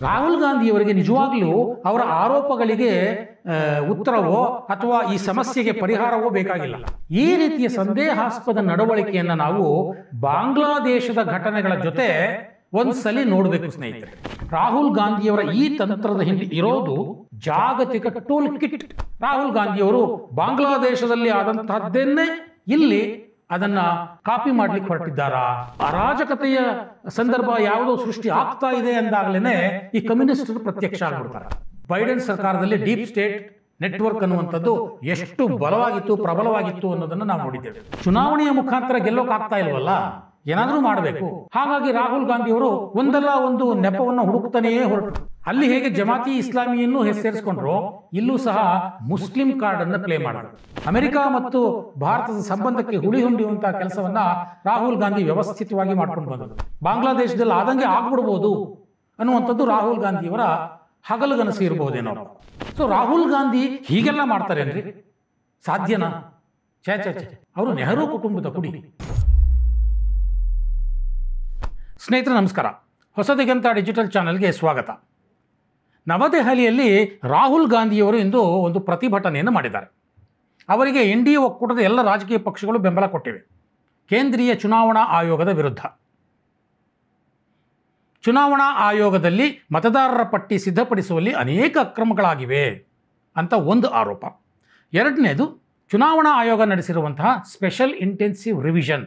ರಾಹುಲ್ ಗಾಂಧಿಯವರಿಗೆ ನಿಜವಾಗ್ಲೂ ಅವರ ಆರೋಪಗಳಿಗೆ ಉತ್ತರವೋ ಅಥವಾ ಈ ಸಮಸ್ಯೆಗೆ ಪರಿಹಾರವೋ ಬೇಕಾಗಿಲ್ಲ. ಈ ರೀತಿಯ ಸಂದೇಹಾಸ್ಪದ ನಡವಳಿಕೆಯನ್ನು ನಾವು ಬಾಂಗ್ಲಾದೇಶದ ಘಟನೆಗಳ ಜೊತೆ ಒಂದ್ಸಲಿ ನೋಡಬೇಕು ಸ್ನೇಹಿತರೆ. ರಾಹುಲ್ ಗಾಂಧಿಯವರ ಈ ತಂತ್ರದ ಹಿಂದೆ ಇರೋದು ಜಾಗತಿಕ ಟೂಲ್ ಕಿಟ್. ರಾಹುಲ್ ಗಾಂಧಿಯವರು ಬಾಂಗ್ಲಾದೇಶದಲ್ಲಿ ಆದಂತಹದ್ದನ್ನೇ ಇಲ್ಲಿ ಅದನ್ನ ಕಾಪಿ ಮಾಡ್ಲಿಕ್ಕೆ ಹೊರಟಿದ್ದಾರಾ? ಅರಾಜಕತೆಯ ಸಂದರ್ಭ ಯಾವುದೋ ಸೃಷ್ಟಿ ಆಗ್ತಾ ಇದೆ ಅಂದಾಗಲೇ ಈ ಕಮ್ಯುನಿಸ್ಟರು ಪ್ರತ್ಯಕ್ಷ ಆಗ್ಬಿಡ್ತಾರೆ. ಬೈಡೆನ್ ಸರ್ಕಾರದಲ್ಲಿ ಡೀಪ್ ಸ್ಟೇಟ್ ನೆಟ್ವರ್ಕ್ ಅನ್ನುವಂಥದ್ದು ಎಷ್ಟು ಬಲವಾಗಿತ್ತು, ಪ್ರಬಲವಾಗಿತ್ತು ಅನ್ನೋದನ್ನ ನಾವು ನೋಡಿದ್ದೇವೆ. ಚುನಾವಣೆಯ ಮುಖಾಂತರ ಗೆಲ್ಲೋಕ್ ಆಗ್ತಾ ಇಲ್ವಲ್ಲ, ಏನಾದ್ರೂ ಮಾಡಬೇಕು. ಹಾಗಾಗಿ ರಾಹುಲ್ ಗಾಂಧಿಯವರು ಒಂದಲ್ಲ ಒಂದು ನೆಪವನ್ನು ಹುಡುಕ್ತಾನೇ ಹೊರಟರು. ಅಲ್ಲಿ ಹೇಗೆ ಜಮಾತಿ ಇಸ್ಲಾಮಿಯನ್ನು ಸೇರಿಸಿಕೊಂಡ್ರು, ಇಲ್ಲೂ ಸಹ ಮುಸ್ಲಿಂ ಕಾರ್ಡ್ ಅನ್ನು ಪ್ಲೇ ಮಾಡಿದ್ರು. ಅಮೆರಿಕ ಮತ್ತು ಭಾರತದ ಸಂಬಂಧಕ್ಕೆ ಹುಳಿ ಹೊಂದುವಂತಹ ಕೆಲಸವನ್ನ ರಾಹುಲ್ ಗಾಂಧಿ ವ್ಯವಸ್ಥಿತವಾಗಿ ಮಾಡ್ಕೊಂಡು ಬಂದರು. ಬಾಂಗ್ಲಾದೇಶದಲ್ಲಿ ಆದಂಗೆ ಆಗ್ಬಿಡ್ಬೋದು ಅನ್ನುವಂಥದ್ದು ರಾಹುಲ್ ಗಾಂಧಿಯವರ ಹಗಲುಗನಸು ಇರಬಹುದೇನೋ. ಸೊ ರಾಹುಲ್ ಗಾಂಧಿ ಹೀಗೆಲ್ಲ ಮಾಡ್ತಾರೇನ್ರಿ? ಸಾಧ್ಯನಾ? ಛೇ ಛೇ ಛೇ, ಅವರು ನೆಹರು ಕುಟುಂಬದ ಕುಡಿ. ಸ್ನೇಹಿತರೆ ನಮಸ್ಕಾರ, ಹೊಸದಿಗಂತ ಡಿಜಿಟಲ್ ಚಾನೆಲ್ಗೆ ಸ್ವಾಗತ. ನವದೆಹಲಿಯಲ್ಲಿ ರಾಹುಲ್ ಗಾಂಧಿಯವರು ಇಂದು ಒಂದು ಪ್ರತಿಭಟನೆಯನ್ನು ಮಾಡಿದ್ದಾರೆ. ಅವರಿಗೆ NDA ಒಕ್ಕೂಟದ ಎಲ್ಲ ರಾಜಕೀಯ ಪಕ್ಷಗಳು ಬೆಂಬಲ ಕೊಟ್ಟಿವೆ. ಕೇಂದ್ರೀಯ ಚುನಾವಣಾ ಆಯೋಗದ ವಿರುದ್ಧ. ಚುನಾವಣಾ ಆಯೋಗದಲ್ಲಿ ಮತದಾರರ ಪಟ್ಟಿ ಸಿದ್ಧಪಡಿಸುವಲ್ಲಿ ಅನೇಕ ಅಕ್ರಮಗಳಾಗಿವೆ ಅಂತ ಒಂದು ಆರೋಪ. ಎರಡನೇದು, ಚುನಾವಣಾ ಆಯೋಗ ನಡೆಸಿರುವಂತಹ ಸ್ಪೆಷಲ್ ಇಂಟೆನ್ಸಿವ್ ರಿವಿಷನ್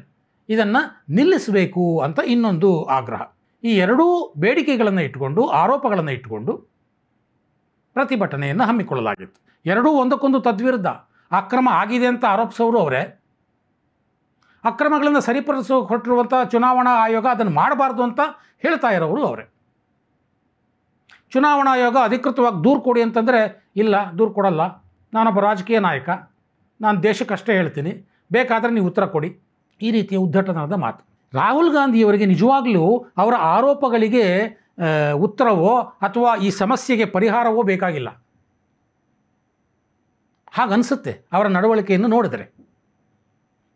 ಇದನ್ನು ನಿಲ್ಲಿಸಬೇಕು ಅಂತ ಇನ್ನೊಂದು ಆಗ್ರಹ. ಈ ಎರಡೂ ಬೇಡಿಕೆಗಳನ್ನು ಇಟ್ಟುಕೊಂಡು, ಆರೋಪಗಳನ್ನು ಇಟ್ಟುಕೊಂಡು ಪ್ರತಿಭಟನೆಯನ್ನು ಹಮ್ಮಿಕೊಳ್ಳಲಾಗಿತ್ತು. ಎರಡೂ ಒಂದಕ್ಕೊಂದು ತದ್ವಿರುದ್ಧ. ಅಕ್ರಮ ಆಗಿದೆ ಅಂತ ಆರೋಪಿಸೋರು ಅವರೇ, ಅಕ್ರಮಗಳನ್ನು ಸರಿಪಡಿಸೋ ಹೊರಟಿರುವಂಥ ಚುನಾವಣಾ ಆಯೋಗ ಅದನ್ನು ಮಾಡಬಾರ್ದು ಅಂತ ಹೇಳ್ತಾ ಇರೋರು ಅವರೇ. ಚುನಾವಣಾ ಆಯೋಗ ಅಧಿಕೃತವಾಗಿ ದೂರು ಕೊಡಿ ಅಂತಂದರೆ, ಇಲ್ಲ ದೂರು ಕೊಡಲ್ಲ, ನಾನೊಬ್ಬ ರಾಜಕೀಯ ನಾಯಕ, ನಾನು ದೇಶಕ್ಕಷ್ಟೇ ಹೇಳ್ತೀನಿ, ಬೇಕಾದರೆ ನೀವು ಉತ್ತರ ಕೊಡಿ. ಈ ರೀತಿಯ ಉದ್ದಟನದ ಮಾತು. ರಾಹುಲ್ ಗಾಂಧಿಯವರಿಗೆ ನಿಜವಾಗ್ಲೂ ಅವರ ಆರೋಪಗಳಿಗೆ ಉತ್ತರವೋ ಅಥವಾ ಈ ಸಮಸ್ಯೆಗೆ ಪರಿಹಾರವೋ ಬೇಕಾಗಿಲ್ಲ. ಹಾಗನ್ಸುತ್ತೆ ಅವರ ನಡವಳಿಕೆಯನ್ನು ನೋಡಿದರೆ.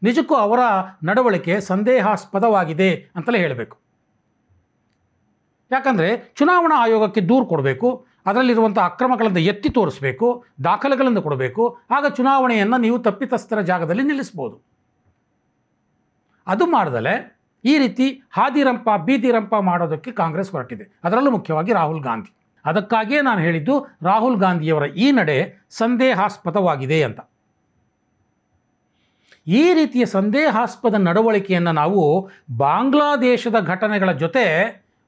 ನಿಜಕ್ಕೂ ಅವರ ನಡವಳಿಕೆ ಸಂದೇಹಾಸ್ಪದವಾಗಿದೆ ಅಂತಲೇ ಹೇಳಬೇಕು. ಯಾಕಂದರೆ ಚುನಾವಣಾ ಆಯೋಗಕ್ಕೆ ದೂರು ಕೊಡಬೇಕು, ಅದರಲ್ಲಿರುವಂಥ ಅಕ್ರಮಗಳನ್ನು ಎತ್ತಿ ತೋರಿಸಬೇಕು, ದಾಖಲೆಗಳನ್ನು ಕೊಡಬೇಕು. ಆಗ ಚುನಾವಣೆಯನ್ನು ನೀವು ತಪ್ಪಿತಸ್ಥರ ಜಾಗದಲ್ಲಿ ನಿಲ್ಲಿಸ್ಬೋದು. ಅದು ಮಾಡದಲೇ ಈ ರೀತಿ ಹಾದಿರಂಪ ಬೀದಿರಂಪ ಮಾಡೋದಕ್ಕೆ ಕಾಂಗ್ರೆಸ್ ಹೊರಟಿದೆ, ಅದರಲ್ಲೂ ಮುಖ್ಯವಾಗಿ ರಾಹುಲ್ ಗಾಂಧಿ. ಅದಕ್ಕಾಗಿಯೇ ನಾನು ಹೇಳಿದ್ದು ರಾಹುಲ್ ಗಾಂಧಿಯವರ ಈ ನಡೆ ಸಂದೇಹಾಸ್ಪದವಾಗಿದೆ ಅಂತ. ಈ ರೀತಿಯ ಸಂದೇಹಾಸ್ಪದ ನಡವಳಿಕೆಯನ್ನು ನಾವು ಬಾಂಗ್ಲಾದೇಶದ ಘಟನೆಗಳ ಜೊತೆ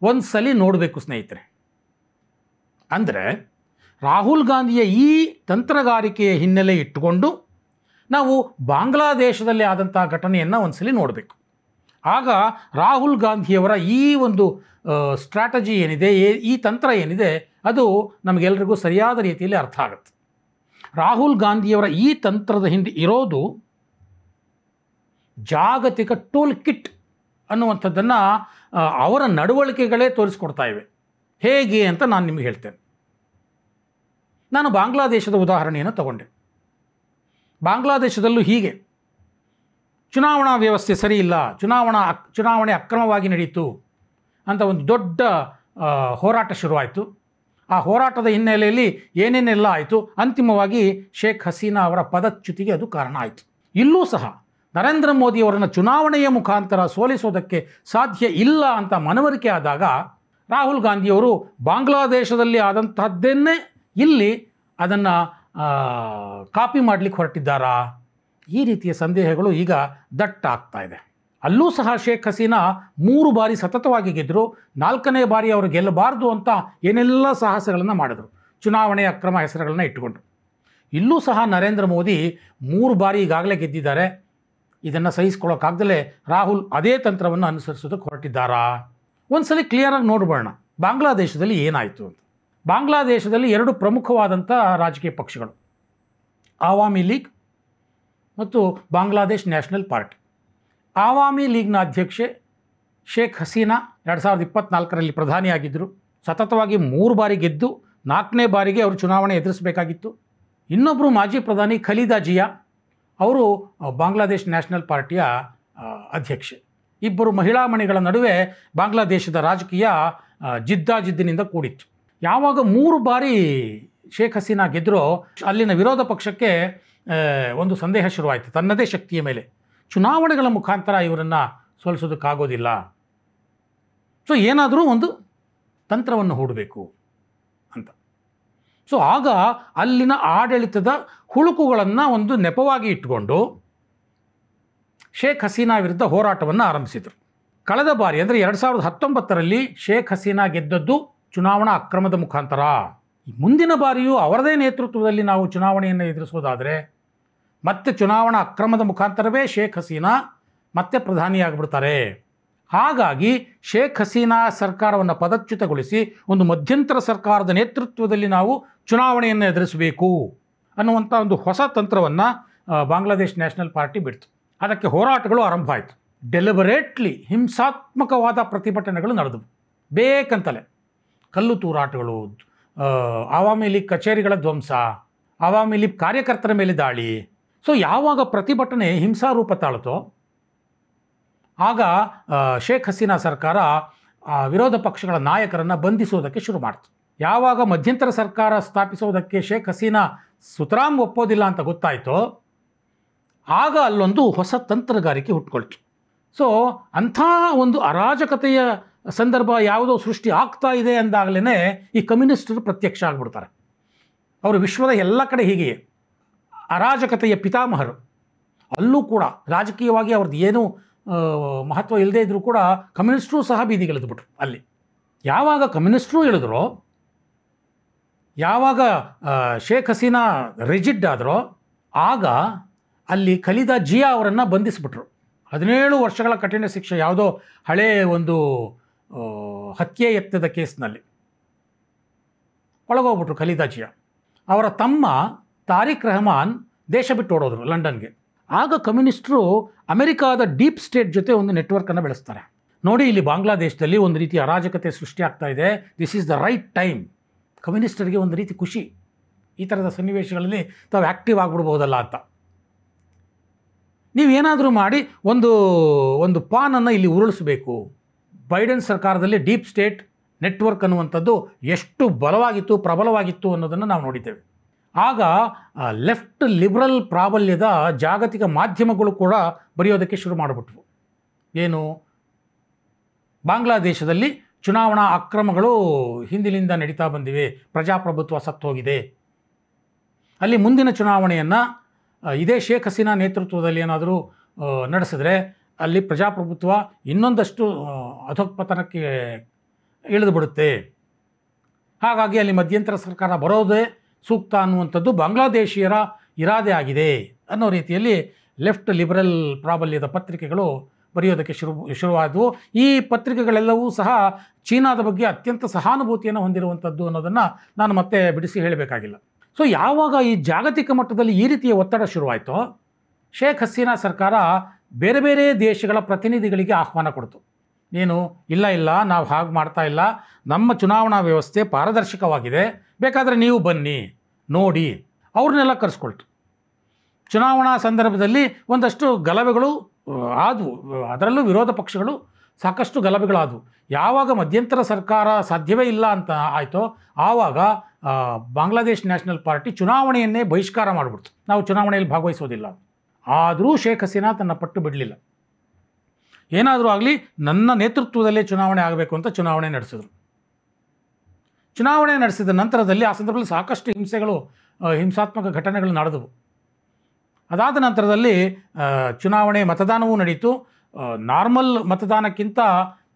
ಒಂದ್ಸಲಿ ನೋಡಬೇಕು ಸ್ನೇಹಿತರೆ. ಅಂದರೆ ರಾಹುಲ್ ಗಾಂಧಿಯ ಈ ತಂತ್ರಗಾರಿಕೆಯ ಹಿನ್ನೆಲೆ ಇಟ್ಟುಕೊಂಡು ನಾವು ಬಾಂಗ್ಲಾದೇಶದಲ್ಲಿ ಆದಂಥ ಘಟನೆಯನ್ನು ಒಂದ್ಸಲಿ ನೋಡಬೇಕು. ಆಗ ರಾಹುಲ್ ಗಾಂಧಿಯವರ ಈ ಒಂದು ಸ್ಟ್ರಾಟಜಿ ಏನಿದೆ, ಈ ತಂತ್ರ ಏನಿದೆ, ಅದು ನಮಗೆಲ್ಲರಿಗೂ ಸರಿಯಾದ ರೀತಿಯಲ್ಲಿ ಅರ್ಥ ಆಗುತ್ತೆ. ರಾಹುಲ್ ಗಾಂಧಿಯವರ ಈ ತಂತ್ರದ ಹಿಂದೆ ಇರೋದು ಜಾಗತಿಕ ಟೂಲ್ ಕಿಟ್ ಅನ್ನುವಂಥದ್ದನ್ನು ಅವರ ನಡವಳಿಕೆಗಳೇ ತೋರಿಸ್ಕೊಡ್ತಾ ಇವೆ. ಹೇಗೆ ಅಂತ ನಾನು ನಿಮಗೆ ಹೇಳ್ತೇನೆ. ನಾನು ಬಾಂಗ್ಲಾದೇಶದ ಉದಾಹರಣೆಯನ್ನು ತಗೊಂಡೆ. ಬಾಂಗ್ಲಾದೇಶದಲ್ಲೂ ಹೀಗೆ ಚುನಾವಣಾ ವ್ಯವಸ್ಥೆ ಸರಿ ಇಲ್ಲ, ಚುನಾವಣೆ ಅಕ್ರಮವಾಗಿ ನಡೀತು ಅಂತ ಒಂದು ದೊಡ್ಡ ಹೋರಾಟ ಶುರುವಾಯಿತು. ಆ ಹೋರಾಟದ ಹಿನ್ನೆಲೆಯಲ್ಲಿ ಏನೇನೆಲ್ಲ ಆಯಿತು, ಅಂತಿಮವಾಗಿ ಶೇಖ್ ಹಸೀನಾ ಅವರ ಪದಚ್ಯುತಿಗೆ ಅದು ಕಾರಣ ಆಯಿತು. ಇಲ್ಲೂ ಸಹ ನರೇಂದ್ರ ಮೋದಿಯವರನ್ನು ಚುನಾವಣೆಯ ಮುಖಾಂತರ ಸೋಲಿಸೋದಕ್ಕೆ ಸಾಧ್ಯ ಇಲ್ಲ ಅಂತ ಮನವರಿಕೆ ಆದಾಗ ರಾಹುಲ್ ಗಾಂಧಿಯವರು ಬಾಂಗ್ಲಾದೇಶದಲ್ಲಿ ಆದಂತಹದ್ದನ್ನೇ ಇಲ್ಲಿ ಅದನ್ನು ಕಾಪಿ ಮಾಡಲಿಕ್ಕೆ ಹೊರಟಿದ್ದಾರಾ? ಈ ರೀತಿಯ ಸಂದೇಹಗಳು ಈಗ ದಟ್ಟಾಗ್ತಾ ಇದೆ. ಅಲ್ಲೂ ಸಹ ಶೇಖ್ ಹಸೀನಾ 3 ಬಾರಿ ಸತತವಾಗಿ ಗೆದ್ದರು. 4ನೇ ಬಾರಿ ಅವರು ಗೆಲ್ಲಬಾರ್ದು ಅಂತ ಏನೆಲ್ಲ ಸಾಹಸಗಳನ್ನು ಮಾಡಿದ್ರು, ಚುನಾವಣೆಯ ಅಕ್ರಮ ಹೆಸರುಗಳನ್ನ ಇಟ್ಟುಕೊಂಡ್ರು. ಇಲ್ಲೂ ಸಹ ನರೇಂದ್ರ ಮೋದಿ 3 ಬಾರಿ ಈಗಾಗಲೇ ಗೆದ್ದಿದ್ದಾರೆ. ಇದನ್ನು ಸಹಿಸ್ಕೊಳ್ಳೋಕ್ಕಾಗದಲೇ ರಾಹುಲ್ ಅದೇ ತಂತ್ರವನ್ನು ಅನುಸರಿಸೋದಕ್ಕೆ ಹೊರಟಿದ್ದಾರಾ? ಒಂದ್ಸಲಿ ಕ್ಲಿಯರಾಗಿ ನೋಡ್ಬೋಣ ಬಾಂಗ್ಲಾದೇಶದಲ್ಲಿ ಏನಾಯಿತು ಅಂತ. ಬಾಂಗ್ಲಾದೇಶದಲ್ಲಿ 2 ಪ್ರಮುಖವಾದಂಥ ರಾಜಕೀಯ ಪಕ್ಷಗಳು, ಆವಾಮಿ ಲೀಗ್ ಮತ್ತು ಬಾಂಗ್ಲಾದೇಶ್ ನ್ಯಾಷನಲ್ ಪಾರ್ಟಿ. ಆವಾಮಿ ಲೀಗ್ನ ಅಧ್ಯಕ್ಷೆ ಶೇಖ್ ಹಸೀನಾ 2024ರಲ್ಲಿ ಪ್ರಧಾನಿಯಾಗಿದ್ದರು. ಸತತವಾಗಿ 3 ಬಾರಿ ಗೆದ್ದು 4ನೇ ಬಾರಿಗೆ ಅವರು ಚುನಾವಣೆ ಎದುರಿಸಬೇಕಾಗಿತ್ತು. ಇನ್ನೊಬ್ಬರು ಮಾಜಿ ಪ್ರಧಾನಿ ಖಲೀದಾ ಜಿಯಾ, ಅವರು ಬಾಂಗ್ಲಾದೇಶ್ ನ್ಯಾಷನಲ್ ಪಾರ್ಟಿಯ ಅಧ್ಯಕ್ಷೆ. ಇಬ್ಬರು ಮಹಿಳಾ ಮಣಿಗಳ ನಡುವೆ ಬಾಂಗ್ಲಾದೇಶದ ರಾಜಕೀಯ ಜಿದ್ದಾಜಿದ್ದಿನಿಂದ ಕೂಡಿತ್ತು. ಯಾವಾಗ 3 ಬಾರಿ ಶೇಖ್ ಹಸೀನಾ ಗೆದ್ದರೋ ಅಲ್ಲಿನ ವಿರೋಧ ಪಕ್ಷಕ್ಕೆ ಒಂದು ಸಂದೇಹ ಶುರುವಾಯಿತು ತನ್ನದೇ ಶಕ್ತಿಯ ಮೇಲೆ. ಚುನಾವಣೆಗಳ ಮುಖಾಂತರ ಇವರನ್ನು ಸೋಲಿಸೋದಕ್ಕಾಗೋದಿಲ್ಲ. ಸೊ ಏನಾದರೂ ಒಂದು ತಂತ್ರವನ್ನು ಹೂಡಬೇಕು ಅಂತ. ಸೊ ಆಗ ಅಲ್ಲಿನ ಆಡಳಿತದ ಹುಳುಕುಗಳನ್ನು ಒಂದು ನೆಪವಾಗಿ ಇಟ್ಟುಕೊಂಡು ಶೇಖ್ ಹಸೀನಾ ವಿರುದ್ಧ ಹೋರಾಟವನ್ನು ಆರಂಭಿಸಿದರು. ಕಳೆದ ಬಾರಿ ಅಂದರೆ 2019ರಲ್ಲಿ ಶೇಖ್ ಹಸೀನಾ ಗೆದ್ದದ್ದು ಚುನಾವಣಾ ಅಕ್ರಮದ ಮುಖಾಂತರ. ಮುಂದಿನ ಬಾರಿಯೂ ಅವರದೇ ನೇತೃತ್ವದಲ್ಲಿ ನಾವು ಚುನಾವಣೆಯನ್ನು ಎದುರಿಸೋದಾದರೆ ಮತ್ತೆ ಚುನಾವಣಾ ಅಕ್ರಮದ ಮುಖಾಂತರವೇ ಶೇಖ್ ಹಸೀನಾ ಮತ್ತೆ ಪ್ರಧಾನಿಯಾಗಿಬಿಡ್ತಾರೆ. ಹಾಗಾಗಿ ಶೇಖ್ ಹಸೀನಾ ಸರ್ಕಾರವನ್ನು ಪದಚ್ಯುತಗೊಳಿಸಿ ಒಂದು ಮಧ್ಯಂತರ ಸರ್ಕಾರದ ನೇತೃತ್ವದಲ್ಲಿ ನಾವು ಚುನಾವಣೆಯನ್ನು ಎದುರಿಸಬೇಕು ಅನ್ನುವಂಥ ಒಂದು ಹೊಸ ತಂತ್ರವನ್ನು ಬಾಂಗ್ಲಾದೇಶ್ ನ್ಯಾಷನಲ್ ಪಾರ್ಟಿ ಬಿಡ್ತು. ಅದಕ್ಕೆ ಹೋರಾಟಗಳು ಆರಂಭ ಆಯಿತು. ಡೆಲಿಬರೇಟ್ಲಿ ಹಿಂಸಾತ್ಮಕವಾದ ಪ್ರತಿಭಟನೆಗಳು ನಡೆದವು. ಬೇಕಂತಲೇ ಕಲ್ಲು ತೂರಾಟಗಳು, ಆವಾಮಿ ಲೀಗ್ ಕಚೇರಿಗಳ ಧ್ವಂಸ, ಆವಾಮಿ ಲೀಗ್ ಕಾರ್ಯಕರ್ತರ ಮೇಲೆ ದಾಳಿ. ಸೊ ಯಾವಾಗ ಪ್ರತಿಭಟನೆ ಹಿಂಸಾರೂಪ ತಾಳುತ್ತೋ ಆಗ ಶೇಖ್ ಹಸೀನಾ ಸರ್ಕಾರ ವಿರೋಧ ಪಕ್ಷಗಳ ನಾಯಕರನ್ನು ಬಂಧಿಸೋದಕ್ಕೆ ಶುರು ಮಾಡ್ತು. ಯಾವಾಗ ಮಧ್ಯಂತರ ಸರ್ಕಾರ ಸ್ಥಾಪಿಸೋದಕ್ಕೆ ಶೇಖ್ ಹಸೀನಾ ಸುತರಾಂ ಒಪ್ಪೋದಿಲ್ಲ ಅಂತ ಗೊತ್ತಾಯಿತೋ ಆಗ ಅಲ್ಲೊಂದು ಹೊಸ ತಂತ್ರಗಾರಿಕೆ ಹುಟ್ಕೊಳ್ತು. ಸೊ ಅಂಥ ಒಂದು ಅರಾಜಕತೆಯ ಸಂದರ್ಭ ಯಾವುದೋ ಸೃಷ್ಟಿ ಆಗ್ತಾ ಇದೆ ಅಂದಾಗಲೇ ಈ ಕಮ್ಯುನಿಸ್ಟರು ಪ್ರತ್ಯಕ್ಷ ಆಗಿಬಿಡ್ತಾರೆ. ಅವರು ವಿಶ್ವದ ಎಲ್ಲ ಕಡೆ ಹೀಗೆಯೇ ಅರಾಜಕತೆಯ ಪಿತಾಮಹರು. ಅಲ್ಲೂ ಕೂಡ ರಾಜಕೀಯವಾಗಿ ಅವ್ರದ್ದು ಏನೂ ಮಹತ್ವ ಇಲ್ಲದೇ ಇದ್ದರೂ ಕೂಡ ಕಮ್ಯುನಿಸ್ಟರು ಸಹ ಬೀದಿಗಿಳಿದ್ಬಿಟ್ರು. ಅಲ್ಲಿ ಯಾವಾಗ ಕಮ್ಯುನಿಸ್ಟರು ಇಳಿದ್ರೋ, ಯಾವಾಗ ಶೇಖ್ ಹಸೀನಾ ರಿಜಿಡ್ ಆದರೋ ಆಗ ಅಲ್ಲಿ ಖಲೀದಾ ಜಿಯಾ ಅವರನ್ನು ಬಂಧಿಸಿಬಿಟ್ರು. 17 ವರ್ಷಗಳ ಕಠಿಣ ಶಿಕ್ಷೆ, ಯಾವುದೋ ಹಳೆಯ ಒಂದು ಹತ್ಯೆ ಯತ್ನದ ಕೇಸ್ನಲ್ಲಿ ಒಳಗೋಗ್ಬಿಟ್ರು ಖಲೀದಾ ಜಿಯಾ. ಅವರ ತಮ್ಮ ತಾರಿಕ್ ರೆಹಮಾನ್ ದೇಶ ಬಿಟ್ಟು ಓಡೋದ್ರು ಲಂಡನ್ಗೆ. ಆಗ ಕಮ್ಯುನಿಸ್ಟರು ಅಮೆರಿಕಾದ ಡೀಪ್ ಸ್ಟೇಟ್ ಜೊತೆ ಒಂದು ನೆಟ್ವರ್ಕನ್ನು ಬೆಳೆಸ್ತಾರೆ. ನೋಡಿ, ಇಲ್ಲಿ ಬಾಂಗ್ಲಾದೇಶದಲ್ಲಿ ಒಂದು ರೀತಿ ಅರಾಜಕತೆ ಸೃಷ್ಟಿ ಆಗ್ತಾ ಇದೆ, this is the right time. ಕಮ್ಯುನಿಸ್ಟರಿಗೆ ಒಂದು ರೀತಿ ಖುಷಿ, ಈ ಥರದ ಸನ್ನಿವೇಶಗಳಲ್ಲಿ ತಾವು ಆ್ಯಕ್ಟಿವ್ ಆಗಿಬಿಡ್ಬೋದಲ್ಲ ಅಂತ. ನೀವೇನಾದರೂ ಮಾಡಿ ಒಂದು ಪಾನನ್ನು ಇಲ್ಲಿ ಉರುಳಿಸಬೇಕು. ಬೈಡೆನ್ ಸರ್ಕಾರದಲ್ಲಿ ಡೀಪ್ ಸ್ಟೇಟ್ ನೆಟ್ವರ್ಕ್ ಅನ್ನುವಂಥದ್ದು ಎಷ್ಟು ಬಲವಾಗಿತ್ತು, ಪ್ರಬಲವಾಗಿತ್ತು ಅನ್ನೋದನ್ನು ನಾವು ನೋಡಿದ್ದೇವೆ. ಆಗ ಲೆಫ್ಟ್ ಲಿಬರಲ್ ಪ್ರಾಬಲ್ಯದ ಜಾಗತಿಕ ಮಾಧ್ಯಮಗಳು ಕೂಡ ಬರೆಯೋದಕ್ಕೆ ಶುರು ಮಾಡಿಬಿಟ್ವು. ಏನು, ಬಾಂಗ್ಲಾದೇಶದಲ್ಲಿ ಚುನಾವಣಾ ಅಕ್ರಮಗಳು ಹಿಂದಿನಿಂದ ನಡೀತಾ ಬಂದಿವೆ, ಪ್ರಜಾಪ್ರಭುತ್ವ ಸತ್ತೋಗಿದೆ, ಅಲ್ಲಿ ಮುಂದಿನ ಚುನಾವಣೆಯನ್ನು ಇದೇ ಶೇಖ್ ಹಸೀನಾ ನೇತೃತ್ವದಲ್ಲಿ ಏನಾದರೂ ನಡೆಸಿದ್ರೆ ಅಲ್ಲಿ ಪ್ರಜಾಪ್ರಭುತ್ವ ಇನ್ನೊಂದಷ್ಟು ಅಧೋಪತನಕ್ಕೆ ಇಳಿದು ಬಿಡುತ್ತೆ. ಹಾಗಾಗಿ ಅಲ್ಲಿ ಮಧ್ಯಂತರ ಸರ್ಕಾರ ಬರೋದೇ ಸೂಕ್ತ ಅನ್ನುವಂಥದ್ದು ಬಾಂಗ್ಲಾದೇಶಿಯರ ಇರಾದೆ ಆಗಿದೆ ಅನ್ನೋ ರೀತಿಯಲ್ಲಿ ಲೆಫ್ಟ್ ಲಿಬರಲ್ ಪ್ರಾಬಲ್ಯದ ಪತ್ರಿಕೆಗಳು ಬರೆಯೋದಕ್ಕೆ ಶುರುವಾದವು. ಈ ಪತ್ರಿಕೆಗಳೆಲ್ಲವೂ ಸಹ ಚೀನಾದ ಬಗ್ಗೆ ಅತ್ಯಂತ ಸಹಾನುಭೂತಿಯನ್ನು ಹೊಂದಿರುವಂಥದ್ದು ಅನ್ನೋದನ್ನು ನಾನು ಮತ್ತೆ ಬಿಡಿಸಿ ಹೇಳಬೇಕಾಗಿಲ್ಲ. ಸೊ ಯಾವಾಗ ಈ ಜಾಗತಿಕ ಮಟ್ಟದಲ್ಲಿ ಈ ರೀತಿಯ ಒತ್ತಡ ಶುರುವಾಯಿತೋ ಶೇಖ್ ಹಸೀನಾ ಸರ್ಕಾರ ಬೇರೆ ಬೇರೆ ದೇಶಗಳ ಪ್ರತಿನಿಧಿಗಳಿಗೆ ಆಹ್ವಾನ ಕೊಡ್ತು. ಏನು, ಇಲ್ಲ ನಾವು ಹಾಗೆ ಮಾಡ್ತಾ ಇಲ್ಲ, ನಮ್ಮ ಚುನಾವಣಾ ವ್ಯವಸ್ಥೆ ಪಾರದರ್ಶಕವಾಗಿದೆ, ಬೇಕಾದರೆ ನೀವು ಬನ್ನಿ ನೋಡಿ. ಅವ್ರನ್ನೆಲ್ಲ ಕರೆಸ್ಕೊಳ್ತು. ಚುನಾವಣಾ ಸಂದರ್ಭದಲ್ಲಿ ಒಂದಷ್ಟು ಗಲಭೆಗಳು ಆದವು, ಅದರಲ್ಲೂ ವಿರೋಧ ಪಕ್ಷಗಳು ಸಾಕಷ್ಟು ಗಲಭೆಗಳಾದವು. ಯಾವಾಗ ಮಧ್ಯಂತರ ಸರ್ಕಾರ ಸಾಧ್ಯವೇ ಇಲ್ಲ ಅಂತ ಆಯಿತೋ ಆವಾಗ ಬಾಂಗ್ಲಾದೇಶ್ ನ್ಯಾಷನಲ್ ಪಾರ್ಟಿ ಚುನಾವಣೆಯನ್ನೇ ಬಹಿಷ್ಕಾರ ಮಾಡಿಬಿಡ್ತು. ನಾವು ಚುನಾವಣೆಯಲ್ಲಿ ಭಾಗವಹಿಸೋದಿಲ್ಲ. ಆದರೂ ಶೇಖ್ ಹಸೀನಾ ತನ್ನ ಪಟ್ಟು ಬಿಡಲಿಲ್ಲ. ಏನಾದರೂ ಆಗಲಿ ನನ್ನ ನೇತೃತ್ವದಲ್ಲೇ ಚುನಾವಣೆ ಆಗಬೇಕು ಅಂತ ಚುನಾವಣೆ ನಡೆಸಿದ್ರು. ಚುನಾವಣೆ ನಡೆಸಿದ ನಂತರದಲ್ಲಿ ಆ ಸಂದರ್ಭದಲ್ಲಿ ಸಾಕಷ್ಟು ಹಿಂಸಾತ್ಮಕ ಘಟನೆಗಳು ನಡೆದವು. ಅದಾದ ನಂತರದಲ್ಲಿ ಚುನಾವಣೆ ಮತದಾನವೂ ನಡೀತು. ನಾರ್ಮಲ್ ಮತದಾನಕ್ಕಿಂತ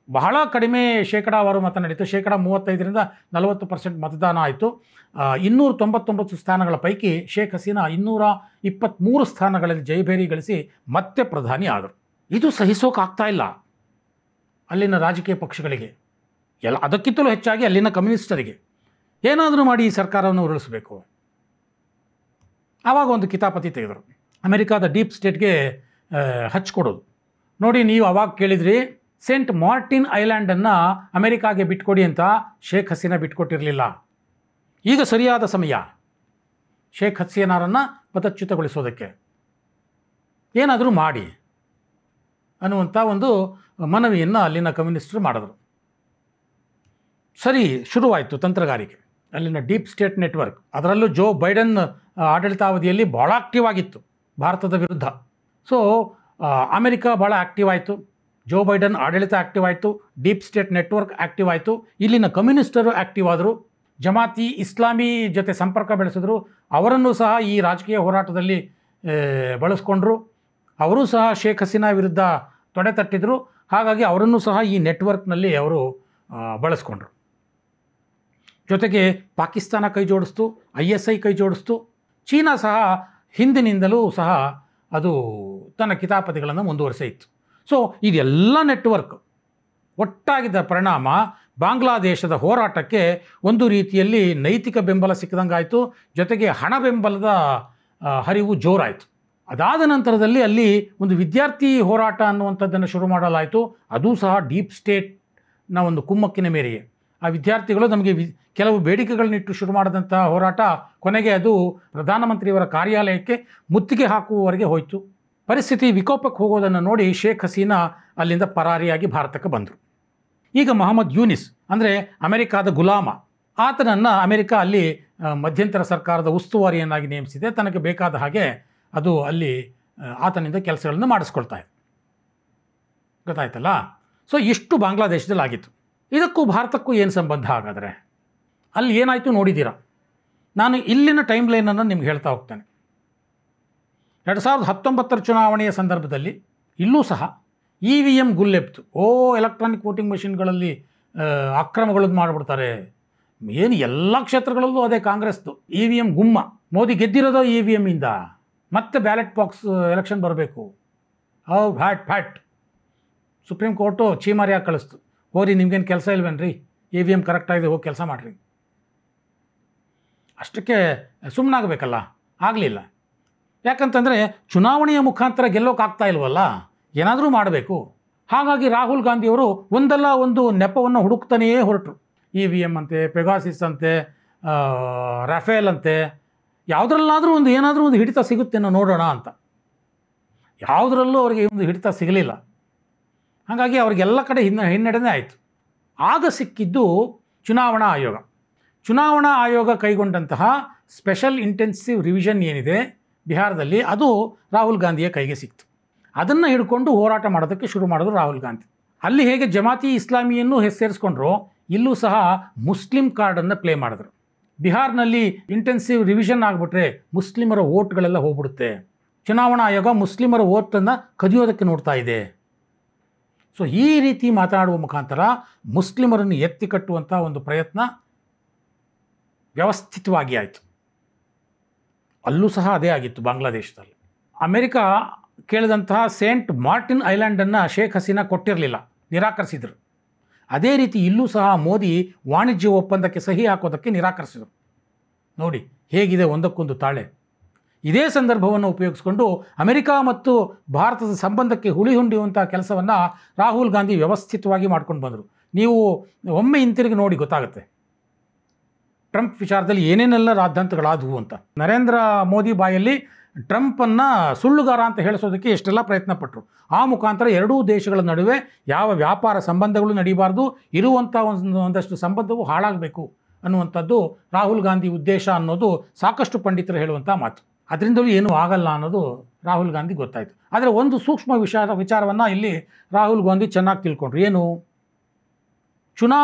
ಬಹಳ ಕಡಿಮೆ ಶೇಕಡಾವಾರು ಮತ ನಡೀತು. 35% 40% ಮತದಾನ ಆಯಿತು. 299 ಸ್ಥಾನಗಳ ಪೈಕಿ ಶೇಖ್ ಹಸೀನಾ 223 ಸ್ಥಾನಗಳಲ್ಲಿ ಜಯಭೇರಿ ಗಳಿಸಿ ಮತ್ತೆ ಪ್ರಧಾನಿ ಆದರು. ಇದು ಸಹಿಸೋಕ್ಕಾಗ್ತಾ ಇಲ್ಲ ಅಲ್ಲಿನ ರಾಜಕೀಯ ಪಕ್ಷಗಳಿಗೆ, ಅದಕ್ಕಿಂತಲೂ ಹೆಚ್ಚಾಗಿ ಅಲ್ಲಿನ ಕಮ್ಯುನಿಸ್ಟರಿಗೆ. ಏನಾದರೂ ಮಾಡಿ ಈ ಸರ್ಕಾರವನ್ನು ಉರುಳಿಸಬೇಕು. ಆವಾಗ ಒಂದು ಕಿತಾಪತಿ ತೆಗೆದರು, ಅಮೆರಿಕಾದ ಡೀಪ್ ಸ್ಟೇಟ್ಗೆ ಹಚ್ಕೊಡೋದು. ನೋಡಿ, ನೀವು ಅವಾಗ ಕೇಳಿದ್ರಿ ಸೇಂಟ್ ಮಾರ್ಟಿನ್ ಐಲ್ಯಾಂಡನ್ನು ಅಮೆರಿಕಾಗೆ ಬಿಟ್ಕೊಡಿ ಅಂತ. ಶೇಖ್ ಹಸೀನಾ ಬಿಟ್ಕೊಟ್ಟಿರಲಿಲ್ಲ. ಈಗ ಸರಿಯಾದ ಸಮಯ ಶೇಖ್ ಹಸೀನಾರನ್ನು ಪದಚ್ಯುತಗೊಳಿಸೋದಕ್ಕೆ, ಏನಾದರೂ ಮಾಡಿ ಅನ್ನುವಂಥ ಒಂದು ಮನವಿಯನ್ನು ಅಲ್ಲಿನ ಕಮ್ಯುನಿಸ್ಟರು ಮಾಡಿದ್ರು. ಸರಿ ಶುರುವಾಯಿತು ತಂತ್ರಗಾರಿಕೆ. ಅಲ್ಲಿನ ಡೀಪ್ ಸ್ಟೇಟ್ ನೆಟ್ವರ್ಕ್, ಅದರಲ್ಲೂ ಜೋ ಬೈಡನ್ ಆಡಳಿತಾವಧಿಯಲ್ಲಿ ಭಾಳ ಆಕ್ಟಿವ್ ಆಗಿತ್ತು ಭಾರತದ ವಿರುದ್ಧ. ಸೊ ಅಮೆರಿಕ ಭಾಳ ಆ್ಯಕ್ಟಿವ್ ಆಯಿತು, ಜೋ ಬೈಡನ್ ಆಡಳಿತ ಆ್ಯಕ್ಟಿವ್ ಆಯಿತು, ಡೀಪ್ ಸ್ಟೇಟ್ ನೆಟ್ವರ್ಕ್ ಆ್ಯಕ್ಟಿವ್ ಆಯಿತು, ಇಲ್ಲಿನ ಕಮ್ಯುನಿಸ್ಟರು ಆ್ಯಕ್ಟಿವ್ ಆದರು, ಜಮಾತಿ ಇಸ್ಲಾಮಿ ಜೊತೆ ಸಂಪರ್ಕ ಬೆಳೆಸಿದ್ರು, ಅವರನ್ನು ಸಹ ಈ ರಾಜಕೀಯ ಹೋರಾಟದಲ್ಲಿ ಬಳಸ್ಕೊಂಡ್ರು. ಅವರೂ ಸಹ ಶೇಖ್ ಹಸೀನಾ ವಿರುದ್ಧ ತೊಡೆ ತಟ್ಟಿದ್ರು. ಹಾಗಾಗಿ ಅವರನ್ನು ಸಹ ಈ ನೆಟ್ವರ್ಕ್ನಲ್ಲಿ ಅವರು ಬಳಸ್ಕೊಂಡ್ರು. ಜೊತೆಗೆ ಪಾಕಿಸ್ತಾನ ಕೈ ಜೋಡಿಸ್ತು, ISI ಕೈ ಜೋಡಿಸ್ತು, ಚೀನಾ ಸಹ ಹಿಂದಿನಿಂದಲೂ ಸಹ ಅದು ತನ್ನ ಕಿತಾಪತಿಗಳನ್ನು ಮುಂದುವರಿಸಿತ್ತು. ಸೊ ಇದೆಲ್ಲ ನೆಟ್ವರ್ಕ್ ಒಟ್ಟಾಗಿದ್ದ ಪರಿಣಾಮ ಬಾಂಗ್ಲಾದೇಶದ ಹೋರಾಟಕ್ಕೆ ಒಂದು ರೀತಿಯಲ್ಲಿ ನೈತಿಕ ಬೆಂಬಲ ಸಿಕ್ಕದಂಗಾಯಿತು, ಜೊತೆಗೆ ಹಣ ಬೆಂಬಲದ ಹರಿವು ಜೋರಾಯಿತು. ಅದಾದ ನಂತರದಲ್ಲಿ ಅಲ್ಲಿ ಒಂದು ವಿದ್ಯಾರ್ಥಿ ಹೋರಾಟ ಅನ್ನುವಂಥದ್ದನ್ನು ಶುರು ಮಾಡಲಾಯಿತು. ಅದೂ ಸಹ ಡೀಪ್ ಸ್ಟೇಟ್ನ ಒಂದು ಕುಮ್ಮಕ್ಕಿನ ಮೇರೆಗೆ ಆ ವಿದ್ಯಾರ್ಥಿಗಳು ನಮಗೆ ಕೆಲವು ಬೇಡಿಕೆಗಳನ್ನಿಟ್ಟು ಶುರು ಮಾಡಿದಂಥ ಹೋರಾಟ ಕೊನೆಗೆ ಅದು ಪ್ರಧಾನಮಂತ್ರಿಯವರ ಕಾರ್ಯಾಲಯಕ್ಕೆ ಮುತ್ತಿಗೆ ಹಾಕುವವರೆಗೆ ಹೋಯಿತು. ಪರಿಸ್ಥಿತಿ ವಿಕೋಪಕ್ಕೆ ಹೋಗೋದನ್ನು ನೋಡಿ ಶೇಖ್ ಹಸೀನಾ ಅಲ್ಲಿಂದ ಪರಾರಿಯಾಗಿ ಭಾರತಕ್ಕೆ ಬಂದರು. ಈಗ ಮೊಹಮ್ಮದ್ ಯೂನಿಸ್ ಅಂದರೆ ಅಮೆರಿಕಾದ ಗುಲಾಮ, ಆತನನ್ನು ಅಮೆರಿಕ ಅಲ್ಲಿ ಮಧ್ಯಂತರ ಸರ್ಕಾರದ ಉಸ್ತುವಾರಿಯನ್ನಾಗಿ ನೇಮಿಸಿದೆ. ತನಗೆ ಬೇಕಾದ ಹಾಗೆ ಅದು ಅಲ್ಲಿ ಆತನಿಂದ ಕೆಲಸಗಳನ್ನು ಮಾಡಿಸ್ಕೊಳ್ತಾ ಇದೆ. ಗೊತ್ತಾಯ್ತಲ್ಲ? ಸೊ ಇಷ್ಟು ಬಾಂಗ್ಲಾದೇಶದಲ್ಲಿ ಆಗಿತ್ತು. ಇದಕ್ಕೂ ಭಾರತಕ್ಕೂ ಏನು ಸಂಬಂಧ ಹಾಗಾದರೆ? ಅಲ್ಲಿ ಏನಾಯಿತು ನೋಡಿದ್ದೀರಾ? ನಾನು ಇಲ್ಲಿನ ಟೈಮ್ ಲೈನನ್ನು ನಿಮ್ಗೆ ಹೇಳ್ತಾ ಹೋಗ್ತೇನೆ. 2019 ಚುನಾವಣೆಯ ಸಂದರ್ಭದಲ್ಲಿ ಇಲ್ಲೂ ಸಹ EVM ಗುಲ್ಲೆಪ್ತು. ಎಲೆಕ್ಟ್ರಾನಿಕ್ ವೋಟಿಂಗ್ ಮಷಿನ್ಗಳಲ್ಲಿ ಅಕ್ರಮಗಳನ್ನು ಮಾಡಿಬಿಡ್ತಾರೆ. ಏನು ಎಲ್ಲ ಕ್ಷೇತ್ರಗಳಲ್ಲೂ ಅದೇ ಕಾಂಗ್ರೆಸ್ದು EVM ಗುಮ್ಮ. ಮೋದಿ ಗೆದ್ದಿರೋದು EVM ಇಂದ. ಮತ್ತೆ ಬ್ಯಾಲೆಟ್ ಬಾಕ್ಸ್ ಎಲೆಕ್ಷನ್ ಬರಬೇಕು. ಫ್ಯಾಟ್ ಸುಪ್ರೀಂ ಕೋರ್ಟು ಚೀಮಾರಿಯಾಗಿ ಕಳಿಸ್ತು. ಹೋರಿ ನಿಮ್ಗೇನು ಕೆಲಸ ಇಲ್ವೇನ್ರಿ, EVM ಕರೆಕ್ಟಾಗಿದೆ, ಹೋಗಿ ಕೆಲಸ ಮಾಡಿರಿ. ಅಷ್ಟಕ್ಕೆ ಸುಮ್ಮನಾಗಬೇಕಲ್ಲ, ಆಗಲಿಲ್ಲ. ಯಾಕಂತಂದರೆ ಚುನಾವಣೆಯ ಮುಖಾಂತರ ಗೆಲ್ಲೋಕ್ಕಾಗ್ತಾ ಇಲ್ವಲ್ಲ, ಏನಾದರೂ ಮಾಡಬೇಕು. ಹಾಗಾಗಿ ರಾಹುಲ್ ಗಾಂಧಿಯವರು ಒಂದಲ್ಲ ಒಂದು ನೆಪವನ್ನು ಹುಡುಕ್ತಾನೇ ಹೊರಟರು. EVM ಅಂತೆ, ಪೆಗಾಸಿಸ್ ಅಂತೆ, ರಾಫೇಲ್ ಅಂತೆ, ಯಾವುದ್ರಲ್ಲಾದರೂ ಏನಾದರೂ ಒಂದು ಹಿಡಿತ ಸಿಗುತ್ತೇನೋ ನೋಡೋಣ ಅಂತ. ಯಾವುದರಲ್ಲೂ ಅವರಿಗೆ ಒಂದು ಹಿಡಿತ ಸಿಗಲಿಲ್ಲ. ಹಾಗಾಗಿ ಅವ್ರಿಗೆಲ್ಲ ಕಡೆ ಹಿನ್ನಡೆನೇ ಆಯಿತು. ಆಗ ಸಿಕ್ಕಿದ್ದು ಚುನಾವಣಾ ಆಯೋಗ. ಚುನಾವಣಾ ಆಯೋಗ ಕೈಗೊಂಡಂತಹ ಸ್ಪೆಷಲ್ ಇಂಟೆನ್ಸಿವ್ ರಿವಿಷನ್ ಏನಿದೆ ಬಿಹಾರದಲ್ಲಿ, ಅದು ರಾಹುಲ್ ಗಾಂಧಿಯ ಕೈಗೆ ಸಿಕ್ತು. ಅದನ್ನು ಹಿಡ್ಕೊಂಡು ಹೋರಾಟ ಮಾಡೋದಕ್ಕೆ ಶುರು ಮಾಡಿದ್ರು ರಾಹುಲ್ ಗಾಂಧಿ. ಅಲ್ಲಿ ಹೇಗೆ ಜಮಾತಿ ಇಸ್ಲಾಮಿಯನ್ನು ಸೇರಿಸ್ಕೊಂಡ್ರು, ಇಲ್ಲೂ ಸಹ ಮುಸ್ಲಿಂ ಕಾರ್ಡನ್ನು ಪ್ಲೇ ಮಾಡಿದ್ರು. ಬಿಹಾರ್ನಲ್ಲಿ ಇಂಟೆನ್ಸಿವ್ ರಿವಿಷನ್ ಆಗಿಬಿಟ್ರೆ ಮುಸ್ಲಿಮರ ವೋಟ್ಗಳೆಲ್ಲ ಹೋಗ್ಬಿಡುತ್ತೆ. ಚುನಾವಣಾ ಆಯೋಗ ಮುಸ್ಲಿಮರ ವೋಟನ್ನು ಕದಿಯೋದಕ್ಕೆ ನೋಡ್ತಾ ಇದೆ. ಸೊ ಈ ರೀತಿ ಮಾತನಾಡುವ ಮುಖಾಂತರ ಮುಸ್ಲಿಮರನ್ನು ಎತ್ತಿ ಕಟ್ಟುವಂಥ ಒಂದು ಪ್ರಯತ್ನ ವ್ಯವಸ್ಥಿತವಾಗಿ ಆಯಿತು. ಅಲ್ಲೂ ಸಹ ಅದೇ ಆಗಿತ್ತು ಬಾಂಗ್ಲಾದೇಶದಲ್ಲಿ. ಅಮೆರಿಕ ಕೇಳಿದಂತಹ ಸೇಂಟ್ ಮಾರ್ಟಿನ್ ಐಲ್ಯಾಂಡನ್ನು ಶೇಖ್ ಹಸೀನಾ ಕೊಟ್ಟಿರಲಿಲ್ಲ, ನಿರಾಕರಿಸಿದರು. ಅದೇ ರೀತಿ ಇಲ್ಲೂ ಸಹ ಮೋದಿ ವಾಣಿಜ್ಯ ಒಪ್ಪಂದಕ್ಕೆ ಸಹಿ ಹಾಕೋದಕ್ಕೆ ನಿರಾಕರಿಸಿದರು. ನೋಡಿ ಹೇಗಿದೆ ಒಂದಕ್ಕೊಂದು ತಾಳೆ. ಇದೇ ಸಂದರ್ಭವನ್ನು ಉಪಯೋಗಿಸಿಕೊಂಡು ಅಮೆರಿಕ ಮತ್ತು ಭಾರತದ ಸಂಬಂಧಕ್ಕೆ ಹುಳಿ ಹೊಂದುವಂಥ ಕೆಲಸವನ್ನು ರಾಹುಲ್ ಗಾಂಧಿ ವ್ಯವಸ್ಥಿತವಾಗಿ ಮಾಡ್ಕೊಂಡು ಬಂದರು. ನೀವು ಒಮ್ಮೆ ಹಿಂತಿರುಗಿ ನೋಡಿ ಗೊತ್ತಾಗುತ್ತೆ ಟ್ರಂಪ್ ವಿಚಾರದಲ್ಲಿ ಏನೇನೆಲ್ಲ ರಾದ್ಧಾಂತಗಳಾದವು ಅಂತ. ನರೇಂದ್ರ ಮೋದಿ ಬಾಯಲ್ಲಿ ಟ್ರಂಪನ್ನು ಸುಳ್ಳುಗಾರ ಅಂತ ಹೇಳಿಸೋದಕ್ಕೆ ಎಷ್ಟೆಲ್ಲ ಪ್ರಯತ್ನ ಪಟ್ಟರು. ಆ ಮುಖಾಂತರ ಎರಡೂ ದೇಶಗಳ ನಡುವೆ ಯಾವ ವ್ಯಾಪಾರ ಸಂಬಂಧಗಳು ನಡೀಬಾರ್ದು, ಇರುವಂಥ ಒಂದಷ್ಟು ಸಂಬಂಧವು ಹಾಳಾಗಬೇಕು ಅನ್ನುವಂಥದ್ದು ರಾಹುಲ್ ಗಾಂಧಿ ಉದ್ದೇಶ ಅನ್ನೋದು ಸಾಕಷ್ಟು ಪಂಡಿತರು ಹೇಳುವಂಥ ಮಾತು. ಅದರಿಂದಲೂ ಏನೂ ಆಗಲ್ಲ ಅನ್ನೋದು ರಾಹುಲ್ ಗಾಂಧಿ ಗೊತ್ತಾಯಿತು. ಆದರೆ ಒಂದು ಸೂಕ್ಷ್ಮ ವಿಚಾರವನ್ನು ಇಲ್ಲಿ ರಾಹುಲ್ ಗಾಂಧಿ ಚೆನ್ನಾಗಿ ತಿಳ್ಕೊಂಡ್ರು. ಏನು?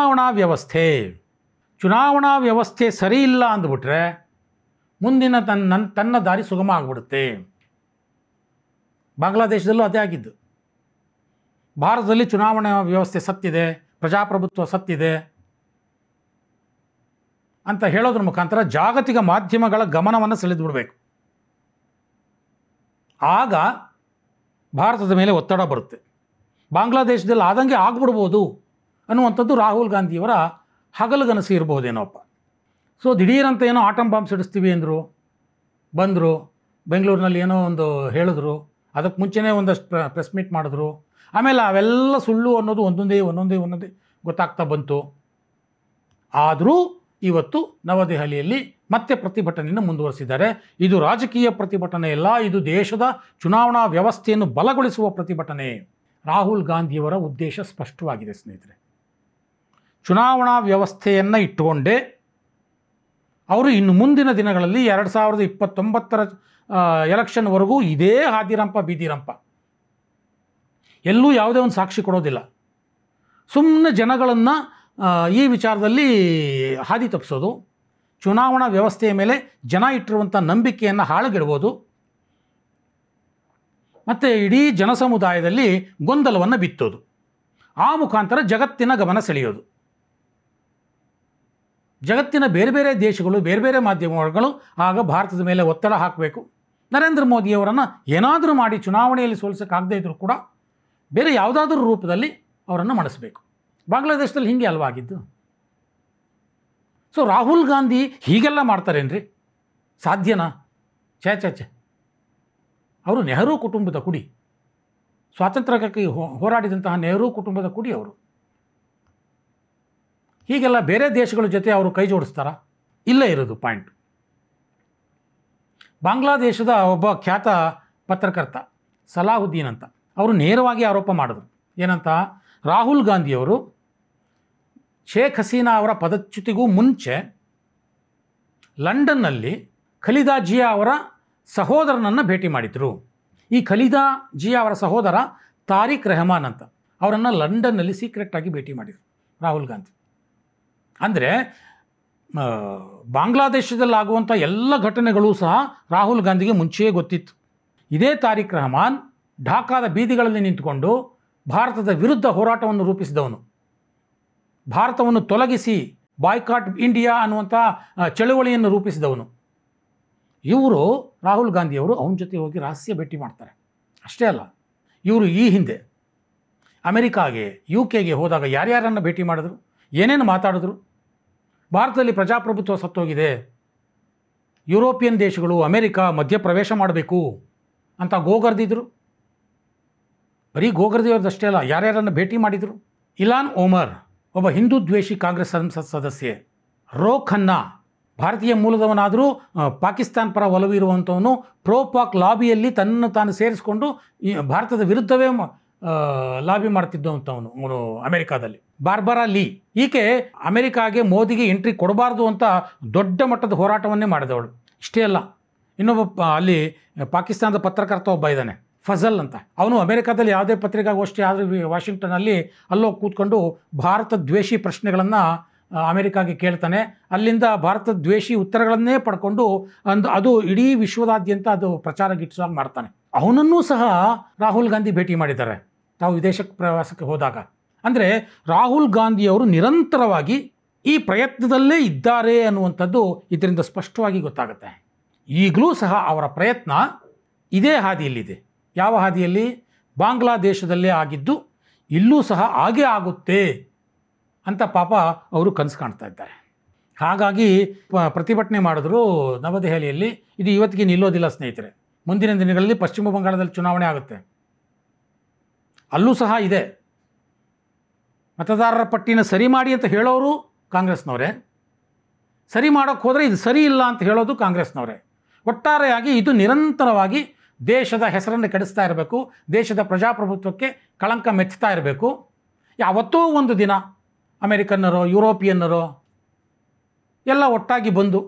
ಚುನಾವಣಾ ವ್ಯವಸ್ಥೆ ಸರಿ ಇಲ್ಲ ಅಂದ್ಬಿಟ್ರೆ ಮುಂದಿನ ತನ್ನ ದಾರಿ ಸುಗಮ ಆಗಿಬಿಡುತ್ತೆ. ಬಾಂಗ್ಲಾದೇಶದಲ್ಲೂ ಅದೇ ಆಗಿದ್ದು. ಭಾರತದಲ್ಲಿ ಚುನಾವಣಾ ವ್ಯವಸ್ಥೆ ಸತ್ತಿದೆ, ಪ್ರಜಾಪ್ರಭುತ್ವ ಸತ್ತಿದೆ ಅಂತ ಹೇಳೋದ್ರ ಮುಖಾಂತರ ಜಾಗತಿಕ ಮಾಧ್ಯಮಗಳ ಗಮನವನ್ನು ಸೆಳೆದುಬಿಡಬೇಕು. ಆಗ ಭಾರತದ ಮೇಲೆ ಒತ್ತಡ ಬರುತ್ತೆ. ಬಾಂಗ್ಲಾದೇಶದಲ್ಲಿ ಆದಂಗೆ ಆಗ್ಬಿಡ್ಬೋದು ಅನ್ನುವಂಥದ್ದು ರಾಹುಲ್ ಗಾಂಧಿಯವರ ಹಗಲುಗನಸು ಇರ್ಬೋದೇನೋಪ್ಪ. ಸೊ ದಿಢೀರಂತ ಏನೋ ಆಟಮ್ ಬಾಂಬ್ ಸಿಡಿಸ್ತೀವಿ ಅಂದರು, ಬಂದರು, ಬೆಂಗಳೂರಿನಲ್ಲಿ ಏನೋ ಒಂದು ಹೇಳಿದ್ರು, ಅದಕ್ಕೆ ಮುಂಚೆನೇ ಒಂದಷ್ಟು ಪ್ರೆಸ್ ಮೀಟ್ ಮಾಡಿದ್ರು. ಆಮೇಲೆ ಅವೆಲ್ಲ ಸುಳ್ಳು ಅನ್ನೋದು ಒಂದೊಂದೇ ಗೊತ್ತಾಗ್ತಾ ಬಂತು. ಆದರೂ ಇವತ್ತು ನವದೆಹಲಿಯಲ್ಲಿ ಮತ್ತೆ ಪ್ರತಿಭಟನೆಯನ್ನು ಮುಂದುವರಿಸಿದ್ದಾರೆ. ಇದು ರಾಜಕೀಯ ಪ್ರತಿಭಟನೆ ಇಲ್ಲ, ಇದು ದೇಶದ ಚುನಾವಣಾ ವ್ಯವಸ್ಥೆಯನ್ನು ಬಲಗೊಳಿಸುವ ಪ್ರತಿಭಟನೆ. ರಾಹುಲ್ ಗಾಂಧಿಯವರ ಉದ್ದೇಶ ಸ್ಪಷ್ಟವಾಗಿದೆ ಸ್ನೇಹಿತರೆ. ಚುನಾವಣಾ ವ್ಯವಸ್ಥೆಯನ್ನು ಇಟ್ಟುಕೊಂಡೇ ಅವರು ಇನ್ನು ಮುಂದಿನ ದಿನಗಳಲ್ಲಿ 2029 ಎಲೆಕ್ಷನ್ವರೆಗೂ ಇದೇ ಹಾದಿರಂಪ ಬೀದಿರಂಪ, ಎಲ್ಲೂ ಯಾವುದೇ ಒಂದು ಸಾಕ್ಷಿ ಕೊಡೋದಿಲ್ಲ. ಸುಮ್ಮನೆ ಜನಗಳನ್ನು ಈ ವಿಚಾರದಲ್ಲಿ ಹಾದಿ ತಪ್ಪಿಸೋದು, ಚುನಾವಣಾ ವ್ಯವಸ್ಥೆಯ ಮೇಲೆ ಜನ ಇಟ್ಟಿರುವಂಥ ನಂಬಿಕೆಯನ್ನು ಹಾಳುಗೆಡುವುದು, ಮತ್ತು ಇಡೀ ಜನಸಮುದಾಯದಲ್ಲಿ ಗೊಂದಲವನ್ನು ಬಿತ್ತೋದು, ಆ ಮುಖಾಂತರ ಜಗತ್ತಿನ ಗಮನ ಸೆಳೆಯೋದು. ಜಗತ್ತಿನ ಬೇರೆ ಬೇರೆ ದೇಶಗಳು, ಬೇರೆ ಬೇರೆ ಮಾಧ್ಯಮಗಳು ಆಗ ಭಾರತದ ಮೇಲೆ ಒತ್ತಡ ಹಾಕಬೇಕು. ನರೇಂದ್ರ ಮೋದಿಯವರನ್ನು ಏನಾದರೂ ಮಾಡಿ ಚುನಾವಣೆಯಲ್ಲಿ ಸೋಲಿಸೋಕ್ಕಾಗದೇ ಇದ್ದರೂ ಕೂಡ ಬೇರೆ ಯಾವುದಾದ್ರೂ ರೂಪದಲ್ಲಿ ಅವರನ್ನು ಮಣಿಸಬೇಕು. ಬಾಂಗ್ಲಾದೇಶದಲ್ಲಿ ಹೀಗೆ ಅಲ್ವಾಗಿದ್ದು. ಸೊ ರಾಹುಲ್ ಗಾಂಧಿ ಹೀಗೆಲ್ಲ ಮಾಡ್ತಾರೇನ್ರಿ? ಸಾಧ್ಯನಾ? ಛೇ. ಅವರು ನೆಹರು ಕುಟುಂಬದ ಕುಡಿ, ಸ್ವಾತಂತ್ರ್ಯಕ್ಕಾಗಿ ಹೋರಾಡಿದಂತಹ ನೆಹರು ಕುಟುಂಬದ ಕುಡಿ ಅವರು. ಹೀಗೆಲ್ಲ ಬೇರೆ ದೇಶಗಳ ಜೊತೆ ಅವರು ಕೈ ಜೋಡಿಸ್ತಾರಾ? ಇಲ್ಲೇ ಇರೋದು ಪಾಯಿಂಟ್. ಬಾಂಗ್ಲಾದೇಶದ ಒಬ್ಬ ಖ್ಯಾತ ಪತ್ರಕರ್ತ ಸಲಾಹುದ್ದೀನ್ ಅಂತ, ಅವರು ನೇರವಾಗಿ ಆರೋಪ ಮಾಡಿದ್ರು. ಏನಂತ? ರಾಹುಲ್ ಗಾಂಧಿಯವರು ಶೇಖ್ ಹಸೀನಾ ಅವರ ಪದಚ್ಯುತಿಗೂ ಮುಂಚೆ ಲಂಡನ್ನಲ್ಲಿ ಖಲೀದಾ ಜಿಯಾ ಅವರ ಸಹೋದರನನ್ನು ಭೇಟಿ ಮಾಡಿದರು. ಈ ಖಲೀದಾ ಜಿಯಾ ಅವರ ಸಹೋದರ ತಾರಿಕ್ ರೆಹಮಾನ್ ಅಂತ, ಅವರನ್ನು ಲಂಡನ್ನಲ್ಲಿ ಸೀಕ್ರೆಟಾಗಿ ಭೇಟಿ ಮಾಡಿದರು ರಾಹುಲ್ ಗಾಂಧಿ. ಅಂದರೆ ಬಾಂಗ್ಲಾದೇಶದಲ್ಲಾಗುವಂಥ ಎಲ್ಲ ಘಟನೆಗಳು ಸಹ ರಾಹುಲ್ ಗಾಂಧಿಗೆ ಮುಂಚೆಯೇ ಗೊತ್ತಿತ್ತು. ಇದೇ ತಾರಿಕ್ ರೆಹಮಾನ್ ಢಾಕಾದ ಬೀದಿಗಳಲ್ಲಿ ನಿಂತುಕೊಂಡು ಭಾರತದ ವಿರುದ್ಧ ಹೋರಾಟವನ್ನು ರೂಪಿಸಿದವನು. ಭಾರತವನ್ನು ತೊಲಗಿಸಿ ಬಾಯ್ಕಾಟ್ ಇಂಡಿಯಾ ಅನ್ನುವಂಥ ಚಳುವಳಿಯನ್ನು ರೂಪಿಸಿದವನು. ಇವರು ರಾಹುಲ್ ಗಾಂಧಿಯವರು ಅವನ ಜೊತೆ ಹೋಗಿ ರಹಸ್ಯ ಭೇಟಿ ಮಾಡ್ತಾರೆ. ಅಷ್ಟೇ ಅಲ್ಲ, ಇವರು ಈ ಹಿಂದೆ ಅಮೆರಿಕಾಗೆ, UK ಹೋದಾಗ ಯಾರ್ಯಾರನ್ನು ಭೇಟಿ ಮಾಡಿದ್ರು, ಏನೇನು ಮಾತಾಡಿದ್ರು, ಭಾರತದಲ್ಲಿ ಪ್ರಜಾಪ್ರಭುತ್ವ ಸತ್ತೋಗಿದೆ, ಯುರೋಪಿಯನ್ ದೇಶಗಳು, ಅಮೆರಿಕ ಮಧ್ಯಪ್ರವೇಶ ಮಾಡಬೇಕು ಅಂತ ಗೋಗರ್ದಿದ್ರು. ಬರೀ ಗೋಗರ್ದಿಯವ್ರದ್ದಷ್ಟೇ ಅಲ್ಲ, ಯಾರ್ಯಾರನ್ನು ಭೇಟಿ ಮಾಡಿದರು. ಇಲಾನ್ ಓಮರ್ ಒಬ್ಬ ಹಿಂದೂ ದ್ವೇಷಿ ಕಾಂಗ್ರೆಸ್ ಸಂಸತ್ ಸದಸ್ಯೆ. ರೋ ಖನ್ನಾ ಭಾರತೀಯ ಮೂಲದವನಾದರೂ ಪಾಕಿಸ್ತಾನ ಪರ ಒಲವು ಇರುವಂಥವನು, ಪ್ರೋ ಪಾಕ್ ಲಾಬಿಯಲ್ಲಿ ತನ್ನನ್ನು ತಾನು ಸೇರಿಸಿಕೊಂಡು ಈ ಭಾರತದ ವಿರುದ್ಧವೇ ಲಾಬಿ ಮಾಡ್ತಿದ್ದಂಥವನು ಅವನು ಅಮೆರಿಕಾದಲ್ಲಿ. ಬಾರ್ಬರಾ ಲೀ, ಈಕೆ ಅಮೆರಿಕಾಗೆ ಮೋದಿಗೆ ಎಂಟ್ರಿ ಕೊಡಬಾರ್ದು ಅಂತ ದೊಡ್ಡ ಮಟ್ಟದ ಹೋರಾಟವನ್ನೇ ಮಾಡಿದವಳು. ಇಷ್ಟೇ ಅಲ್ಲ, ಇನ್ನೊಬ್ಬ ಅಲ್ಲಿ ಪಾಕಿಸ್ತಾನದ ಪತ್ರಕರ್ತ ಒಬ್ಬ ಇದ್ದಾನೆ, ಫಜಲ್ ಅಂತ. ಅವನು ಅಮೆರಿಕಾದಲ್ಲಿ ಯಾವುದೇ ಪತ್ರಿಕಾಗೋಷ್ಠಿ ಆದರೆ ವಾಷಿಂಗ್ಟನಲ್ಲಿ ಅಲ್ಲೋ ಕೂತ್ಕೊಂಡು ಭಾರತ ದ್ವೇಷಿ ಪ್ರಶ್ನೆಗಳನ್ನು ಅಮೆರಿಕಾಗೆ ಕೇಳ್ತಾನೆ. ಅಲ್ಲಿಂದ ಭಾರತ ದ್ವೇಷಿ ಉತ್ತರಗಳನ್ನೇ ಪಡ್ಕೊಂಡು ಅದು ಇಡೀ ವಿಶ್ವದಾದ್ಯಂತ ಅದು ಪ್ರಚಾರ ಗಿಟ್ಟಿಸುವಾಗ ಮಾಡ್ತಾನೆ. ಅವನನ್ನೂ ಸಹ ರಾಹುಲ್ ಗಾಂಧಿ ಭೇಟಿ ಮಾಡಿದ್ದಾರೆ ತಾವು ವಿದೇಶಕ್ಕೆ ಪ್ರವಾಸಕ್ಕೆ ಹೋದಾಗ. ಅಂದರೆ ರಾಹುಲ್ ಗಾಂಧಿಯವರು ನಿರಂತರವಾಗಿ ಈ ಪ್ರಯತ್ನದಲ್ಲೇ ಇದ್ದಾರೆ ಅನ್ನುವಂಥದ್ದು ಇದರಿಂದ ಸ್ಪಷ್ಟವಾಗಿ ಗೊತ್ತಾಗುತ್ತೆ. ಈಗಲೂ ಸಹ ಅವರ ಪ್ರಯತ್ನ ಇದೇ ಹಾದಿಯಲ್ಲಿದೆ. ಯಾವ ಹಾದಿಯಲ್ಲಿ? ಬಾಂಗ್ಲಾದೇಶದಲ್ಲೇ ಆಗಿದ್ದು ಇಲ್ಲೂ ಸಹ ಹಾಗೇ ಆಗುತ್ತೆ ಅಂತ ಪಾಪ ಅವರು ಕನಸು ಕಾಣ್ತಾ ಇದ್ದಾರೆ. ಹಾಗಾಗಿ ಪ್ರತಿಭಟನೆ ಮಾಡಿದ್ರು ನವದೆಹಲಿಯಲ್ಲಿ. ಇದು ಇವತ್ತಿಗೆ ನಿಲ್ಲೋದಿಲ್ಲ ಸ್ನೇಹಿತರೆ. ಮುಂದಿನ ದಿನಗಳಲ್ಲಿ ಪಶ್ಚಿಮ ಬಂಗಾಳದಲ್ಲಿ ಚುನಾವಣೆ ಆಗುತ್ತೆ. ಅಲ್ಲೂ ಸಹ ಇದೆ. ಮತದಾರರ ಪಟ್ಟಿನ ಸರಿ ಮಾಡಿ ಅಂತ ಹೇಳೋರು ಕಾಂಗ್ರೆಸ್ನವರೇ, ಸರಿ ಮಾಡೋಕ್ಕೆ ಹೋದರೆ ಇದು ಸರಿ ಇಲ್ಲ ಅಂತ ಹೇಳೋದು ಕಾಂಗ್ರೆಸ್ನವರೇ. ಒಟ್ಟಾರೆಯಾಗಿ ಇದು ನಿರಂತರವಾಗಿ ದೇಶದ ಹೆಸರನ್ನು ಕೆಡಿಸ್ತಾ ಇರಬೇಕು, ದೇಶದ ಪ್ರಜಾಪ್ರಭುತ್ವಕ್ಕೆ ಕಳಂಕ ಮೆಚ್ಚುತ್ತಾ ಇರಬೇಕು. ಯಾವತ್ತೋ ಒಂದು ದಿನ ಅಮೆರಿಕನ್ನರೋ ಯುರೋಪಿಯನ್ನರೋ ಎಲ್ಲ ಒಟ್ಟಾಗಿ ಬಂದು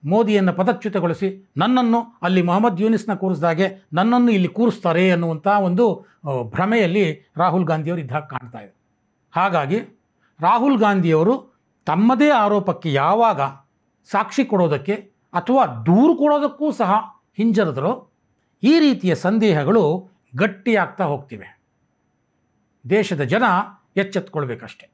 ಮೋದಿಯನ್ನು ಪದಚ್ಯುತಗೊಳಿಸಿ ನನ್ನನ್ನು ಅಲ್ಲಿ ಮೊಹಮ್ಮದ್ ಯೂನಿಸ್ನ ಕೂರಿಸಿದಾಗೆ ನನ್ನನ್ನು ಇಲ್ಲಿ ಕೂರಿಸ್ತಾರೆ ಅನ್ನುವಂಥ ಒಂದು ಭ್ರಮೆಯಲ್ಲಿ ರಾಹುಲ್ ಗಾಂಧಿಯವರು ಇದ್ದಾಗ ಕಾಣ್ತಾ ಇದೆ. ಹಾಗಾಗಿ ರಾಹುಲ್ ಗಾಂಧಿಯವರು ತಮ್ಮದೇ ಆರೋಪಕ್ಕೆ ಯಾವಾಗ ಸಾಕ್ಷಿ ಕೊಡೋದಕ್ಕೆ ಅಥವಾ ದೂರು ಕೊಡೋದಕ್ಕೂ ಸಹ ಹಿಂಜರಿದ್ರೋ ಈ ರೀತಿಯ ಸಂದೇಹಗಳು ಗಟ್ಟಿಯಾಗ್ತಾ ಹೋಗ್ತಿವೆ. ದೇಶದ ಜನ ಎಚ್ಚೆತ್ತುಕೊಳ್ಬೇಕಷ್ಟೆ.